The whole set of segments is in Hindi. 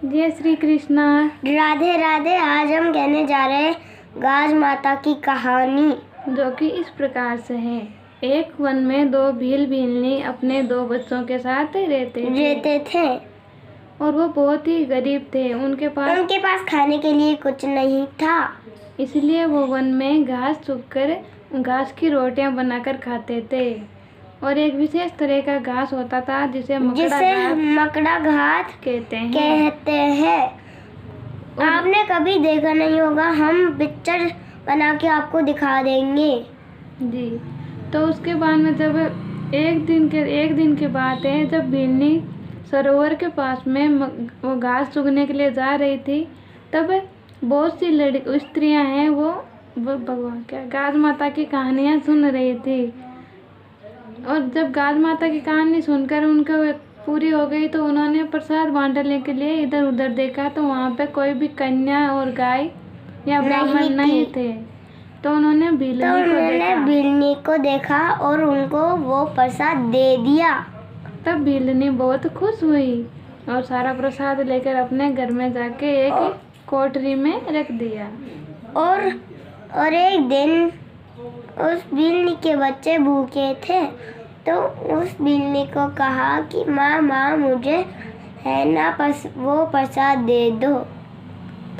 जय श्री कृष्णा। राधे राधे। आज हम कहने जा रहे हैं गाज माता की कहानी, जो कि इस प्रकार से है। एक वन में दो भील भीलनी अपने दो बच्चों के साथ रहते थे और वो बहुत ही गरीब थे। उनके पास खाने के लिए कुछ नहीं था, इसलिए वो वन में घास चुगकर घास की रोटियां बनाकर खाते थे। और एक विशेष तरह का घास होता था जिसे मकड़ा घास कहते हैं। आपने कभी देखा नहीं होगा, हम पिक्चर बना के आपको दिखा देंगे जी। तो उसके बाद में जब एक दिन की बात है, जब भीलनी सरोवर के पास में वो घास चुगने के लिए जा रही थी, तब बहुत सी स्त्रियां हैं वो भगवान क्या गाज माता की कहानियां सुन रही थी। और जब गाज माता की कहानी सुनकर उनको पूरी हो गई तो उन्होंने प्रसाद बांटने के लिए इधर उधर देखा, तो वहाँ पे कोई भी कन्या और गाय या ब्राह्मण नहीं थे। तो उन्होंने भीलनी को देखा और उनको वो प्रसाद दे दिया। तब भीलनी बहुत खुश हुई और सारा प्रसाद लेकर अपने घर में जाके एक कोठरी में रख दिया। और एक दिन उस भीलनी के बच्चे भूखे थे, तो उस भीलनी को कहा कि माँ मुझे है ना वो प्रसाद दे दो।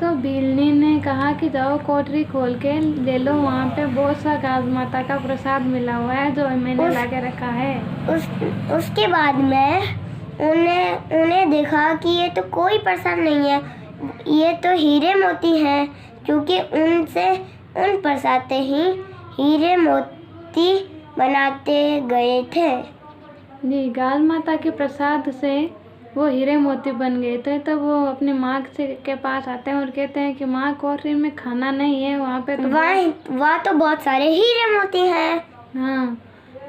तो भीलनी ने कहा कि जाओ कोठरी खोल के ले लो, वहाँ पे बहुत सा गाज माता का प्रसाद मिला हुआ है जो मैंने लाके रखा है। उसके बाद में उन्हें देखा कि ये तो कोई प्रसाद नहीं है, ये तो हीरे मोती हैं, क्योंकि उन प्रसाद से ही हीरे मोती बनाते गए थे जी। गाज माता के प्रसाद से वो हीरे मोती बन गए थे। तब वो अपनी माँ के पास आते हैं और कहते हैं कि माँ, कोठरी में खाना नहीं है, वहाँ पे तो वहाँ तो बहुत सारे हीरे मोती हैं। हाँ,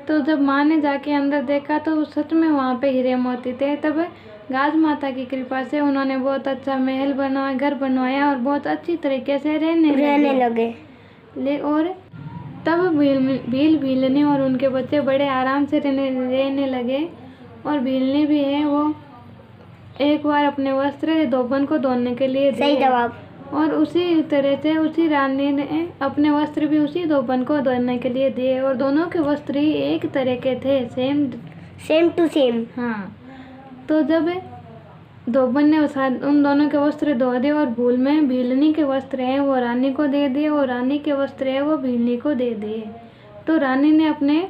तो जब माँ ने जाके अंदर देखा तो सच में वहाँ पे हीरे मोती थे। तब गाज माता की कृपा से उन्होंने बहुत अच्छा महल बनवाया, घर बनवाया और बहुत अच्छी तरीके से रहने लगे। और तब भीलनी और उनके बच्चे बड़े आराम से रहने लगे। और भीलनी भी है, वो एक बार अपने वस्त्र धोबन को धोने के लिए सही जवाब। और उसी तरह से उसी रानी ने अपने वस्त्र भी उसी धोबन को धोने के लिए दिए और दोनों के वस्त्र ही एक तरह के थे, सेम टू सेम। हाँ, तो जब धोबन ने उन दोनों के वस्त्र धो दिए और भूल में भीलनी के वस्त्र हैं वो रानी को दे दिए और रानी के वस्त्र है वो भीलनी को दे दिए। तो रानी ने अपने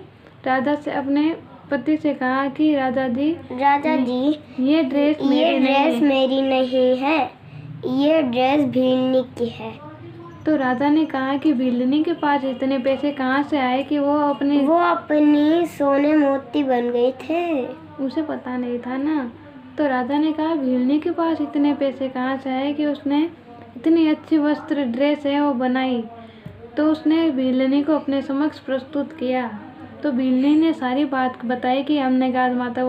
अपने पति से कहा कि राजा जी ये ड्रेस मेरी नहीं है, ये ड्रेस भीलनी की है। तो राजा ने कहा कि भीलनी के पास इतने पैसे कहाँ से आए कि वो अपनी सोने मोती बन गए थे, उसे पता नहीं था ना। तो राजा ने कहा भीलनी के पास इतने पैसे कहाँ से आए कि उसने इतनी अच्छी वस्त्र ड्रेस है वो बनाई। तो उसने भीलनी को अपने समक्ष प्रस्तुत किया। तो भीलनी ने सारी बात बताई कि हमने गाज माता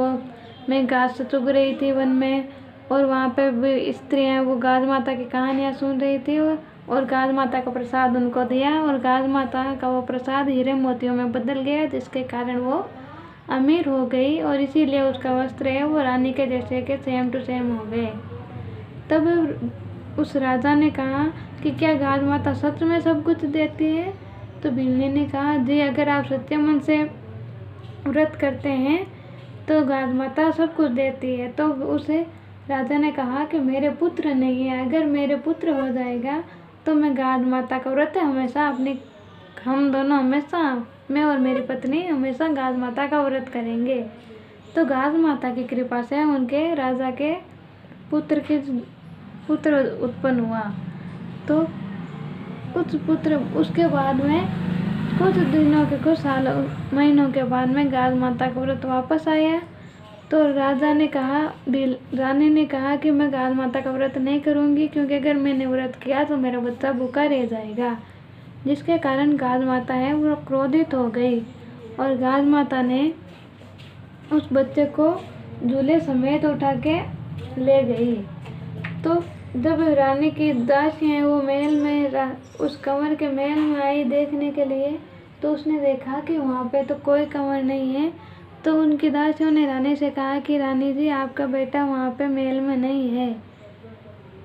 मैं घास चुग रही थी वन में और वहाँ पे स्त्रियाँ वो गाज माता की कहानियाँ सुन रही थी और गाज माता का प्रसाद उनको दिया और गाज माता का वो प्रसाद हीरे मोतियों में बदल गया, जिसके कारण वो अमीर हो गई और इसीलिए उसका वस्त्र है वो रानी के जैसे के सेम टू सेम हो गए। तब उस राजा ने कहा कि क्या गाज माता सच में सब कुछ देती है? तो भीलनी ने कहा जी, अगर आप सच्चे मन से व्रत करते हैं तो गाज माता सब कुछ देती है। तो उसे राजा ने कहा कि मेरे पुत्र नहीं है, अगर मेरे पुत्र हो जाएगा तो मैं गाज माता का व्रत हमेशा हम दोनों हमेशा, मैं और मेरी पत्नी हमेशा गाज माता का व्रत करेंगे। तो गाज माता की कृपा से उनके राजा के पुत्र उत्पन्न हुआ। तो उसके बाद में कुछ महीनों के बाद में गाज माता का व्रत वापस आया। तो रानी ने कहा कि मैं गाज माता का व्रत नहीं करूँगी, क्योंकि अगर मैंने व्रत किया तो मेरा बच्चा भूखा रह जाएगा। जिसके कारण गाज माता है वो क्रोधित हो गई और गाज माता ने उस बच्चे को झूले समेत उठा के ले गई। तो जब रानी की दासियाँ वो महल में उस कंवर के महल में आई देखने के लिए, तो उसने देखा कि वहाँ पे तो कोई कंवर नहीं है। तो उनकी दासियों ने रानी से कहा कि रानी जी, आपका बेटा वहाँ पे महल में नहीं है।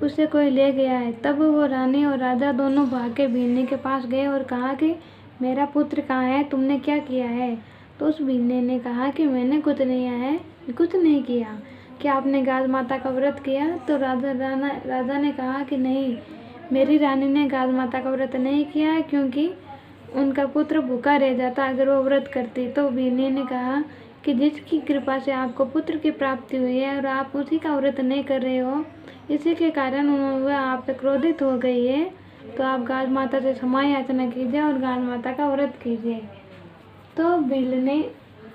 उसे कोई ले गया है। तब वो रानी और राजा दोनों भाग के भीलने के पास गए और कहा कि मेरा पुत्र कहाँ है, तुमने क्या किया है? तो उस भीलने ने कहा कि मैंने कुछ नहीं किया। क्या आपने गाज माता का व्रत किया? तो राजा ने कहा कि नहीं, मेरी रानी ने गाज माता का व्रत नहीं किया है, क्योंकि उनका पुत्र भूखा रह जाता अगर वो व्रत करती। तो भीलने ने कहा कि जिसकी कृपा से आपको पुत्र की प्राप्ति हुई है और आप उसी का व्रत नहीं कर रहे हो, इसी के कारण वह आप पे क्रोधित हो गई है। तो आप गाज माता से क्षमा याचना कीजिए और गाज माता का व्रत कीजिए। तो भीलने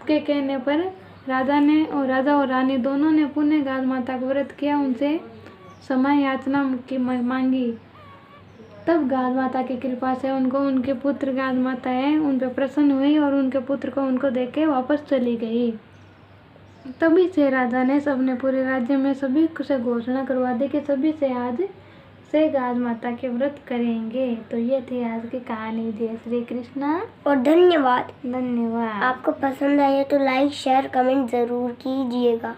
के कहने पर राजा और रानी दोनों ने पुनः गाज माता का व्रत किया, उनसे क्षमा याचना की मांगी। तब गाज माता की कृपा से उनको उनके पुत्र गाज माता है उन पर प्रसन्न हुई और उनके पुत्र को उनको देके वापस चली गई। तभी से राजा ने सबने पूरे राज्य में सभी से घोषणा करवा दी कि सभी से आज से गाज माता के व्रत करेंगे। तो ये थी आज की कहानी। जय श्री कृष्णा और धन्यवाद। धन्यवाद। आपको पसंद आए तो लाइक शेयर कमेंट ज़रूर कीजिएगा।